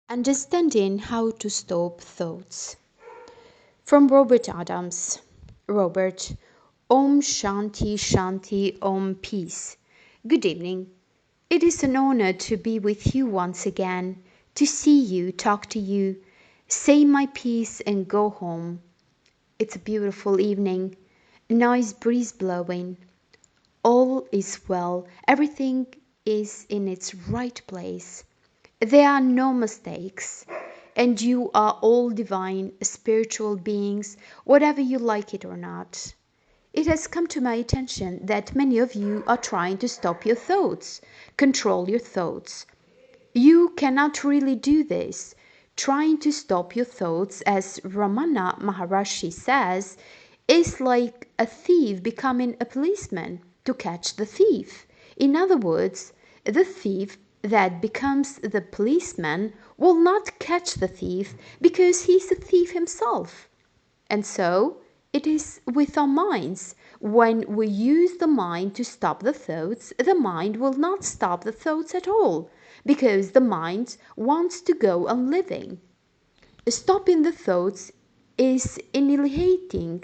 Understanding how to stop thoughts. From Robert Adams. Robert, Om Shanti Shanti Om Peace. Good evening. It is an honor to be with you once again, to see you, talk to you, say my piece and go home. It's a beautiful evening, a nice breeze blowing. All is well, everything is in its right place. There are no mistakes, and you are all divine, spiritual beings, whatever you like it or not. It has come to my attention that many of you are trying to stop your thoughts, control your thoughts. You cannot really do this. Trying to stop your thoughts, as Ramana Maharshi says, is like a thief becoming a policeman to catch the thief. In other words, the thief that becomes the policeman will not catch the thief because he's a thief himself. And so it is with our minds. When we use the mind to stop the thoughts, the mind will not stop the thoughts at all because the mind wants to go on living. Stopping the thoughts is annihilating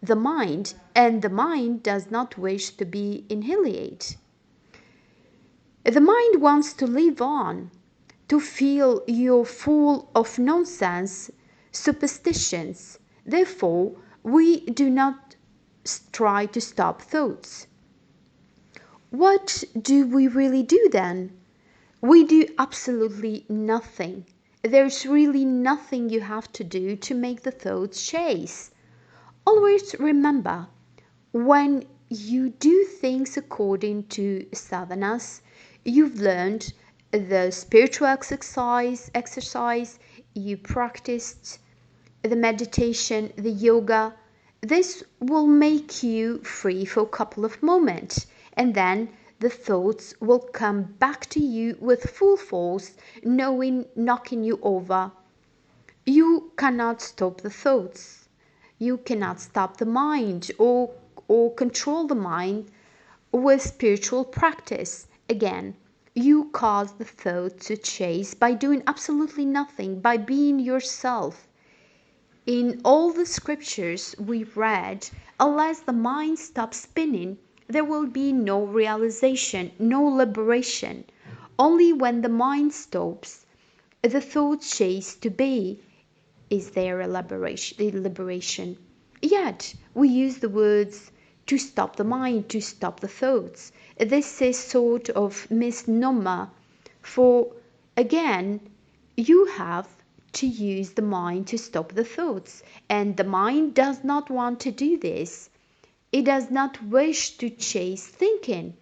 the mind, and the mind does not wish to be annihilated. The mind wants to live on, to feel you're full of nonsense, superstitions. Therefore, we do not try to stop thoughts. What do we really do then? We do absolutely nothing. There's really nothing you have to do to make the thoughts chase. Always remember, when you do things according to sadhanas, you've learned the spiritual exercise, you practiced the meditation, the yoga. This will make you free for a couple of moments, and then the thoughts will come back to you with full force, knocking you over. You cannot stop the thoughts. You cannot stop the mind or control the mind with spiritual practice. Again, you cause the thought to chase by doing absolutely nothing, by being yourself. In all the scriptures we read, unless the mind stops spinning, there will be no realization, no liberation. Only when the mind stops, the thoughts chase to be, is there a liberation. Yet, we use the words to stop the mind, to stop the thoughts. This is sort of misnomer, for again, you have to use the mind to stop the thoughts, and the mind does not want to do this. It does not wish to chase thinking.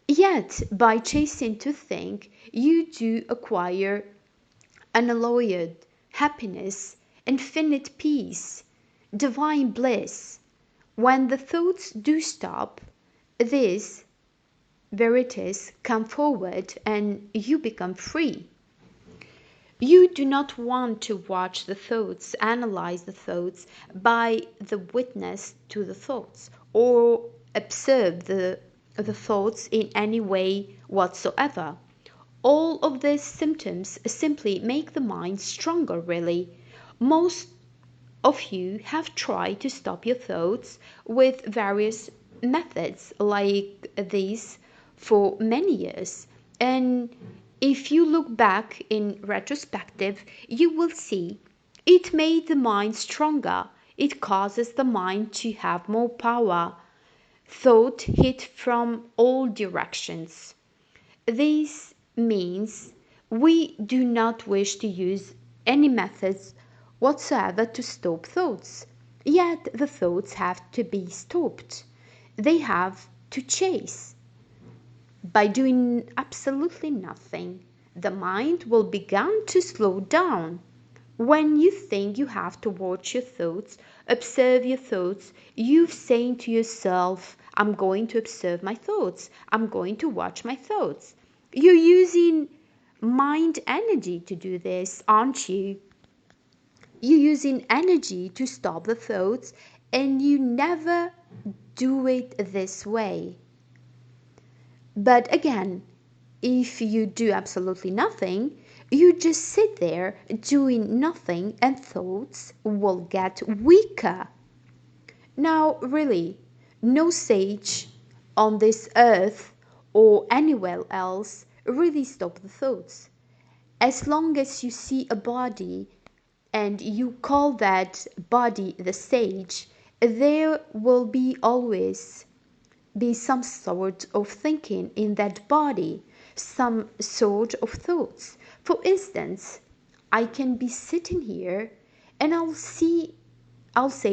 Yet, by chasing to think, you do acquire unalloyed happiness, infinite peace, divine bliss. When the thoughts do stop, these verities come forward and you become free. You do not want to watch the thoughts, analyze the thoughts, by the witness to the thoughts, or observe the thoughts in any way whatsoever. All of these symptoms simply make the mind stronger, really. Most of you have tried to stop your thoughts with various methods like these for many years. And if you look back in retrospective, you will see it made the mind stronger. It causes the mind to have more power. Thought hit from all directions. This means we do not wish to use any methods whatsoever to stop thoughts. Yet the thoughts have to be stopped. They have to chase. By doing absolutely nothing, the mind will begin to slow down. When you think you have to watch your thoughts, observe your thoughts, you're saying to yourself, I'm going to observe my thoughts, I'm going to watch my thoughts. You're using mind energy to do this, aren't you? You're using energy to stop the thoughts, and you never do it this way. But again, if you do absolutely nothing, You just sit there doing nothing and thoughts will get weaker. Now, really, no sage on this earth or anywhere else really stop the thoughts. As long as you see a body and you call that body the sage, there will be always be some sort of thinking in that body, some sort of thoughts. For instance, I can be sitting here and I'll say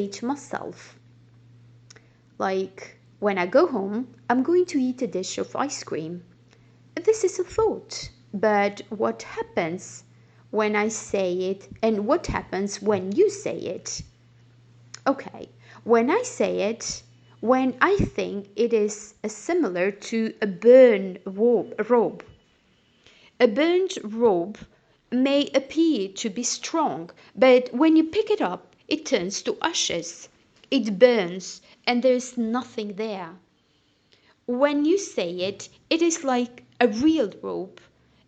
to myself, like, when I go home, I'm going to eat a dish of ice cream. This is a thought, but what happens when I say it and what happens when you say it? Okay, when I say it, when I think it is similar to a burned robe. A burned robe may appear to be strong, but when you pick it up, it turns to ashes. It burns, and there is nothing there. When you say it, it is like a real robe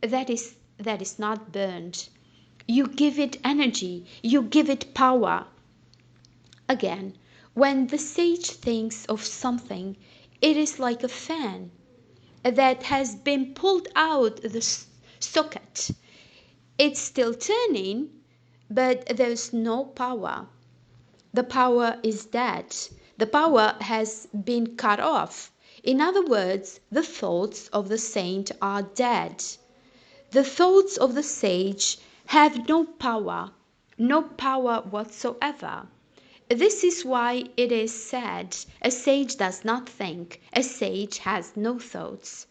that is not burned. You give it energy, you give it power. Again, when the sage thinks of something, it is like a fan that has been pulled out the socket. It's still turning, but there's no power. The power is dead. The power has been cut off. In other words, the thoughts of the saint are dead. The thoughts of the sage have no power whatsoever. This is why it is said, a sage does not think, a sage has no thoughts.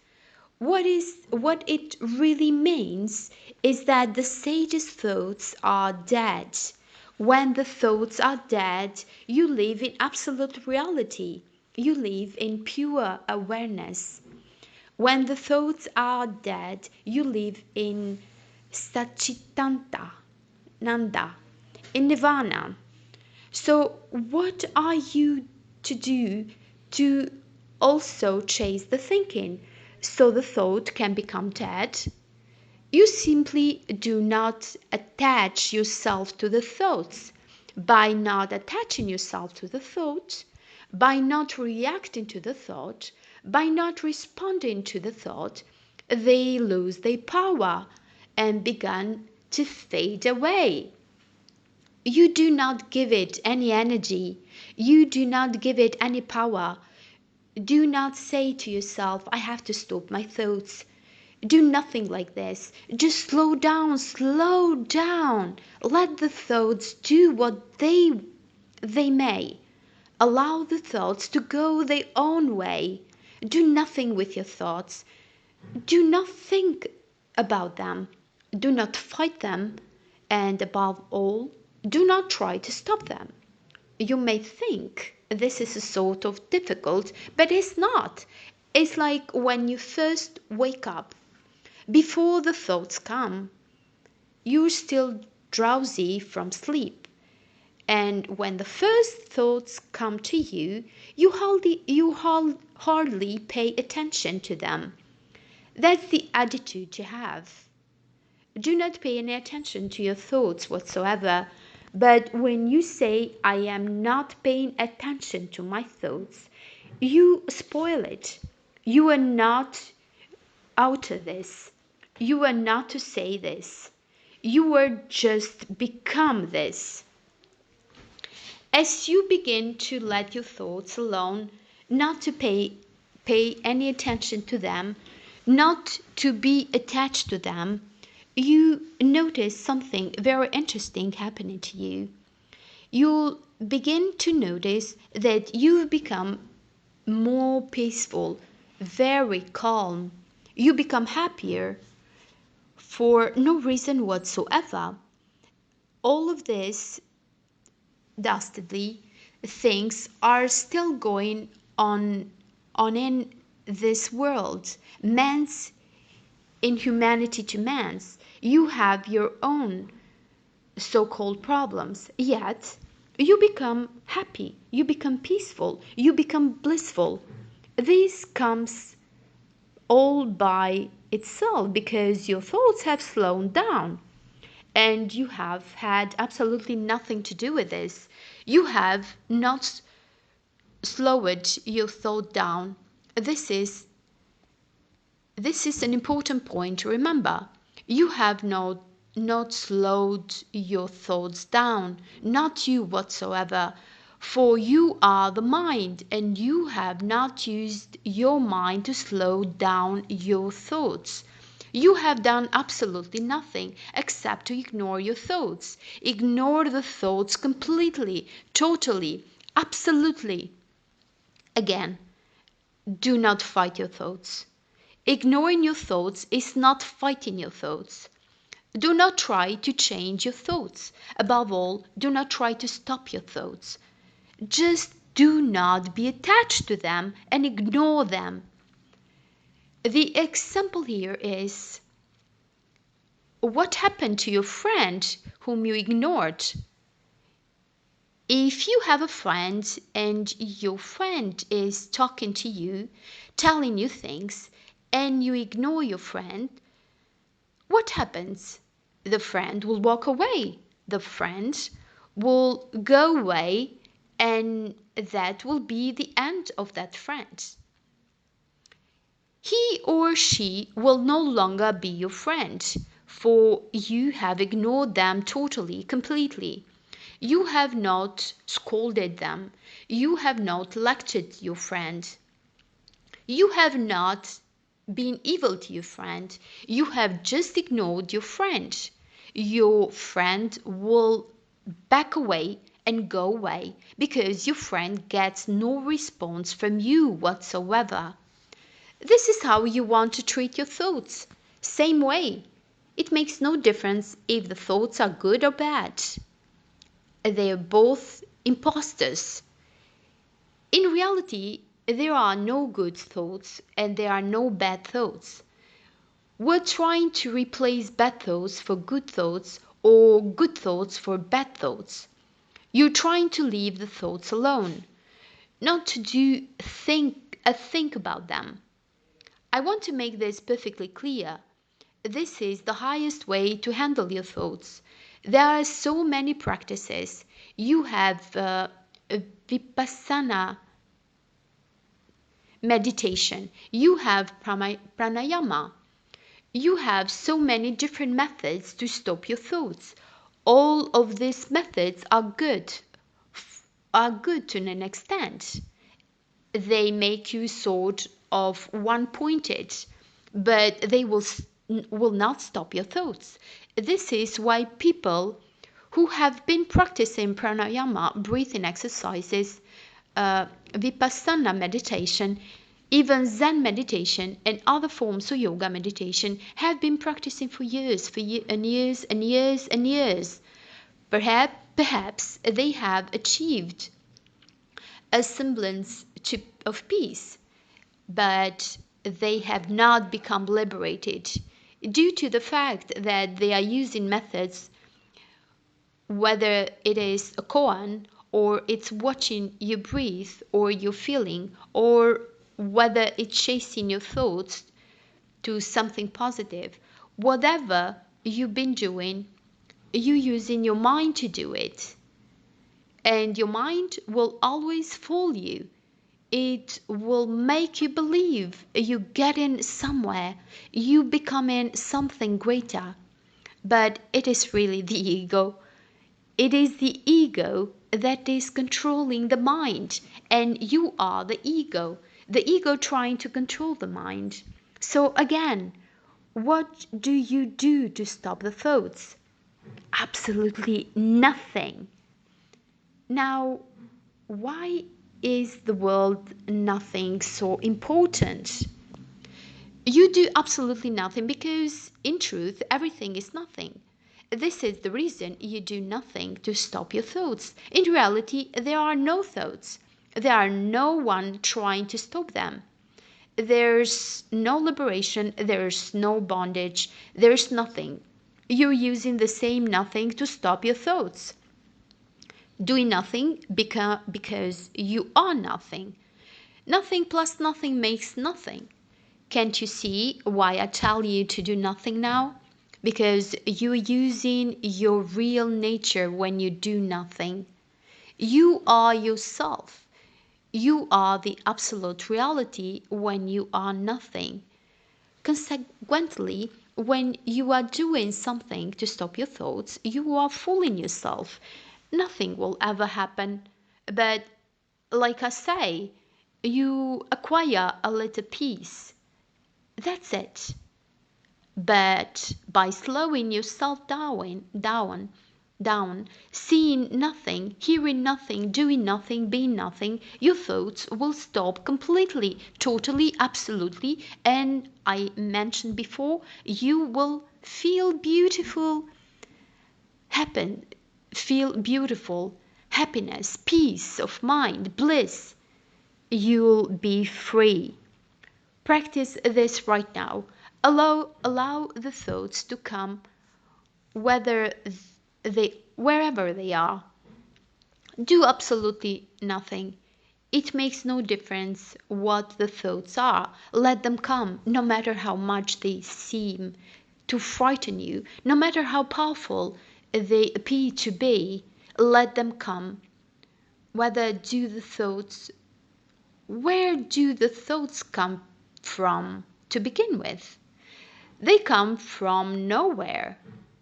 What it really means is that the sage's thoughts are dead. When the thoughts are dead, you live in absolute reality. You live in pure awareness. When the thoughts are dead, you live in Satchitanta, Nanda, in Nirvana. So, what are you to do to also chase the thinking so the thought can become dead? You simply do not attach yourself to the thoughts. By not attaching yourself to the thought, by not reacting to the thought, by not responding to the thought, they lose their power and begin to fade away. You do not give it any energy. You do not give it any power. Do not say to yourself, I have to stop my thoughts. Do nothing like this. Just slow down, slow down. Let the thoughts do what they may. Allow the thoughts to go their own way. Do nothing with your thoughts. Do not think about them. Do not fight them. And above all, do not try to stop them. You may think this is a sort of difficult, but it's not. It's like when you first wake up. Before the thoughts come, you're still drowsy from sleep. And when the first thoughts come to you, you hardly pay attention to them. That's the attitude to have. Do not pay any attention to your thoughts whatsoever. But when you say, I am not paying attention to my thoughts, you spoil it. You are not out of this. You are not to say this. You are just become this. As you begin to let your thoughts alone, not to pay any attention to them, not to be attached to them, you notice something very interesting happening to you. You'll begin to notice that you've become more peaceful, very calm. You become happier for no reason whatsoever. All of this dastardly things are still going on in this world. Man's inhumanity to man's. You have your own so-called problems, yet you become happy, you become peaceful, you become blissful. This comes all by itself because your thoughts have slowed down. And you have had absolutely nothing to do with this. You have not slowed your thought down. This is this is an important point to remember. You have not slowed your thoughts down, not you whatsoever. For you are the mind, and you have not used your mind to slow down your thoughts. You have done absolutely nothing except to ignore your thoughts. Ignore the thoughts completely, totally, absolutely. Again, do not fight your thoughts. Ignoring your thoughts is not fighting your thoughts. Do not try to change your thoughts. Above all, do not try to stop your thoughts. Just do not be attached to them and ignore them. The example here is what happened to your friend whom you ignored? If you have a friend and your friend is talking to you, telling you things, and you ignore your friend, what happens? The friend will walk away. The friend will go away, and that will be the end of that friend. He or she will no longer be your friend, for you have ignored them totally, completely. You have not scolded them. You have not lectured your friend. You have not been evil to your friend. You have just ignored your friend. Your friend will back away and go away because your friend gets no response from you whatsoever. This is how you want to treat your thoughts. Same way. It makes no difference if the thoughts are good or bad. They are both imposters. In reality, there are no good thoughts and there are no bad thoughts. We're trying to replace bad thoughts for good thoughts or good thoughts for bad thoughts. You're trying to leave the thoughts alone, not to think about them. I want to make this perfectly clear. This is the highest way to handle your thoughts. There are so many practices. You have Vipassana meditation, you have pranayama, you have so many different methods to stop your thoughts. All of these methods are good to an extent. They make you sort of one-pointed, but they will not stop your thoughts. This is why people who have been practicing pranayama, breathing exercises, vipassana meditation, even Zen meditation and other forms of yoga meditation have been practicing for years, and years and years and years. Perhaps they have achieved a semblance of peace, but they have not become liberated due to the fact that they are using methods, whether it is a koan or it's watching you breathe or your feeling, or whether it's chasing your thoughts to something positive. Whatever you've been doing, you're using your mind to do it. And your mind will always fool you. It will make you believe you're getting somewhere, you becoming something greater. But it is really the ego. It is the ego that is controlling the mind, and you are the ego trying to control the mind. So again, what do you do to stop the thoughts? Absolutely nothing. Now, why is the world nothing so important? You do absolutely nothing because, in truth, everything is nothing. This is the reason you do nothing to stop your thoughts. In reality, there are no thoughts. There are no one trying to stop them. There's no liberation, there's no bondage, there's nothing. You're using the same nothing to stop your thoughts. Doing nothing because you are nothing. Nothing plus nothing makes nothing. Can't you see why I tell you to do nothing now? Because you're using your real nature when you do nothing. You are yourself. You are the absolute reality when you are nothing. Consequently, when you are doing something to stop your thoughts, you are fooling yourself. Nothing will ever happen. But, like I say, you acquire a little peace. That's it. But by slowing yourself down, seeing nothing, hearing nothing, doing nothing, being nothing, your thoughts will stop completely, totally, absolutely. And I mentioned before, you will feel beautiful, happen, feel beautiful, happiness, peace of mind, bliss. You'll be free. Practice this right now. Allow the thoughts to come wherever they are. Do absolutely nothing. It makes no difference what the thoughts are. Let them come, no matter how much they seem to frighten you, no matter how powerful they appear to be. Let them come. Where do the thoughts come from to begin with? They come from nowhere.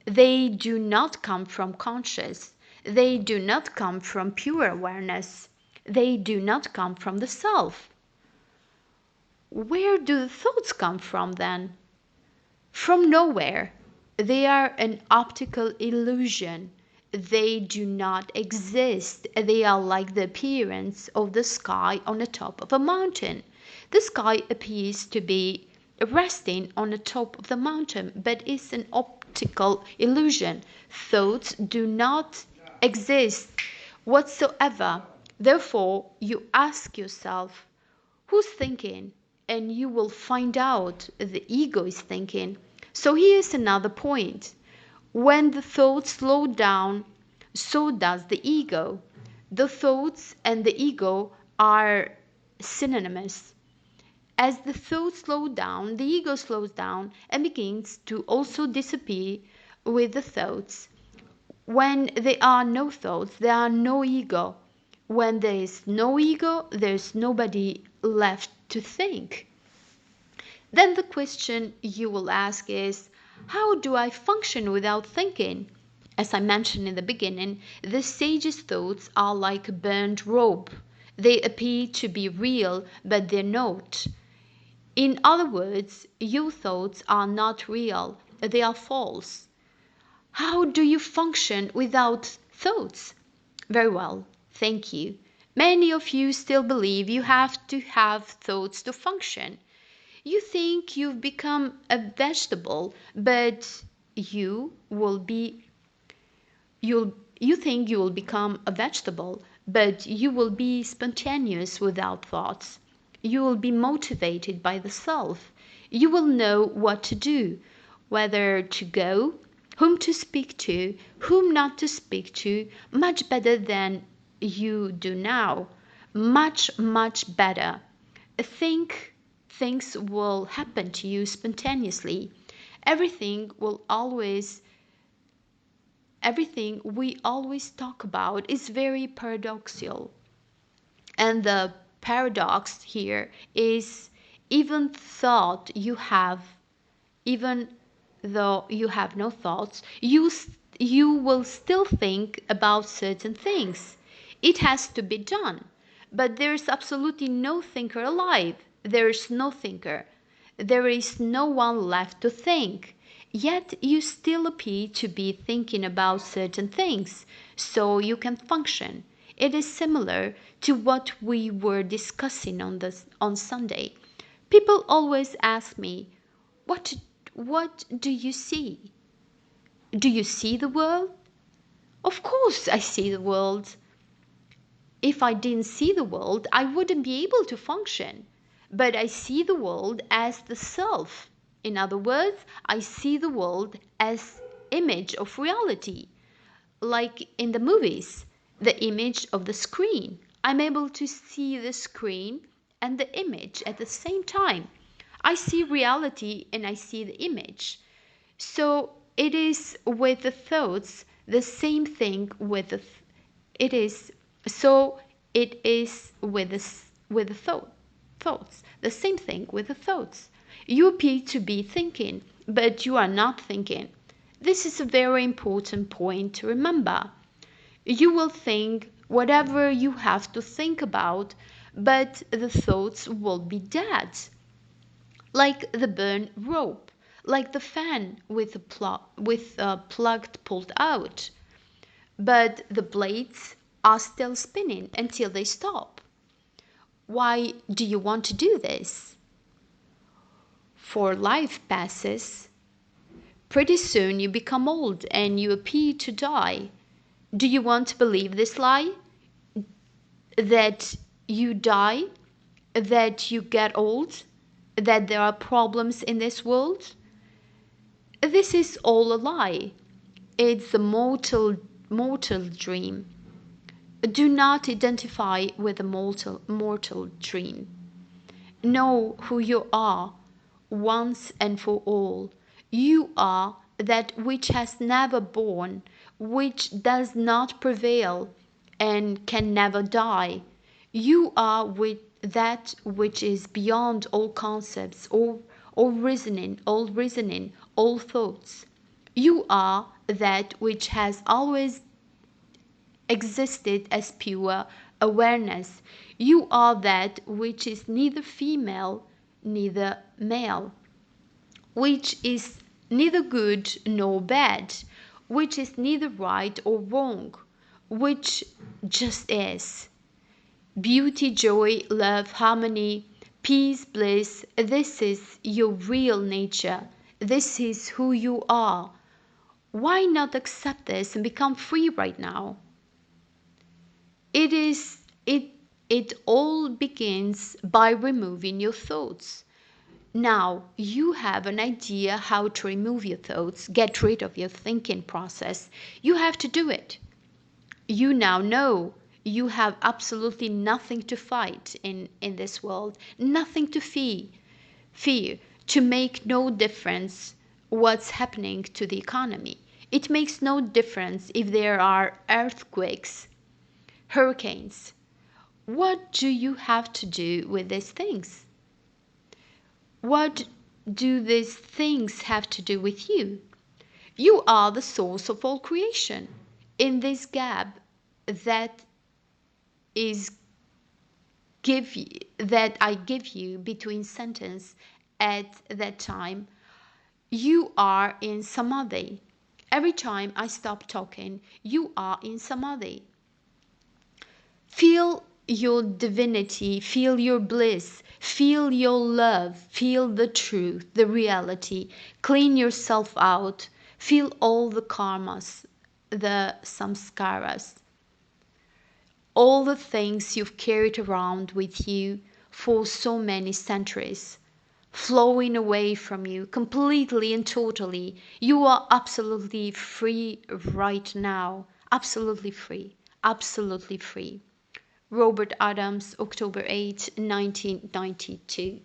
They do not come from conscious. They do not come from pure awareness. They do not come from the self. Where do the thoughts come from then? From nowhere. They are an optical illusion. They do not exist. They are like the appearance of the sky on the top of a mountain. The sky appears to be resting on the top of the mountain, but it's an optical illusion. Thoughts do not exist whatsoever. Therefore, you ask yourself, who's thinking? And you will find out the ego is thinking. So here's another point. When the thoughts slow down, so does the ego. The thoughts and the ego are synonymous. As the thoughts slow down, the ego slows down and begins to also disappear with the thoughts. When there are no thoughts, there are no ego. When there is no ego, there's nobody left to think. Then the question you will ask is, how do I function without thinking? As I mentioned in the beginning, the sage's thoughts are like a burned rope. They appear to be real, but they're not. In other words, your thoughts are not real, they are false. How do you function without thoughts? Very well, thank you. Many of you still believe you have to have thoughts to function. You think you've become a vegetable, but you think you will become a vegetable, but you will be spontaneous without thoughts. You will be motivated by the self. You will know what to do, whether to go, whom to speak to, whom not to speak to, much better than you do now. Much, much better. Think things will happen to you spontaneously. Everything we always talk about is very paradoxical. And the paradox here is even even though you have no thoughts, you will still think about certain things. It has to be done. But there's absolutely no thinker alive. There is no thinker. There is no one left to think. Yet you still appear to be thinking about certain things, so you can function. It is similar to what we were discussing on Sunday. People always ask me, what do you see? Do you see the world? Of course I see the world. If I didn't see the world, I wouldn't be able to function. But I see the world as the self. In other words, I see the world as image of reality. Like in the movies, the image of the screen. I'm able to see the screen and the image at the same time. I see reality and I see the image. So it is with the thoughts the same thing with it is so it is with with the thoughts the same thing with the thoughts. You appear to be thinking, but you are not thinking. This is a very important point to remember. You will think whatever you have to think about, but the thoughts will be dead, like the burnt rope, like the fan with the plug pulled out. But the blades are still spinning until they stop. Why do you want to do this? For life passes. Pretty soon you become old and you appear to die. Do you want to believe this lie? That you die? That you get old? That there are problems in this world? This is all a lie. It's a mortal dream. Do not identify with a mortal dream. Know who you are once and for all. You are that which has never born, which does not prevail and can never die. You are with that which is beyond all concepts, all reasoning, all thoughts. You are that which has always existed as pure awareness. You are that which is neither female, neither male, which is neither good nor bad, which is neither right or wrong, which just is. Beauty, joy, love, harmony, peace, bliss, this is your real nature. This is who you are. Why not accept this and become free right now? It is it all begins by removing your thoughts. Now you have an idea how to remove your thoughts, get rid of your thinking process. You have to do it. You now know you have absolutely nothing to fight in this world, nothing to fear, to make no difference what's happening to the economy. It makes no difference if there are earthquakes, hurricanes. What do you have to do with these things? What do these things have to do with you? You are the source of all creation. In this gap that is that I give you between sentence at that time, you are in samadhi. Every time I stop talking, you are in samadhi. Feel your divinity, feel your bliss, feel your love, feel the truth, the reality. Clean yourself out, feel all the karmas, the samskaras, all the things you've carried around with you for so many centuries, flowing away from you completely and totally. You are absolutely free right now. Absolutely free. Absolutely free. Robert Adams, October 8, 1992.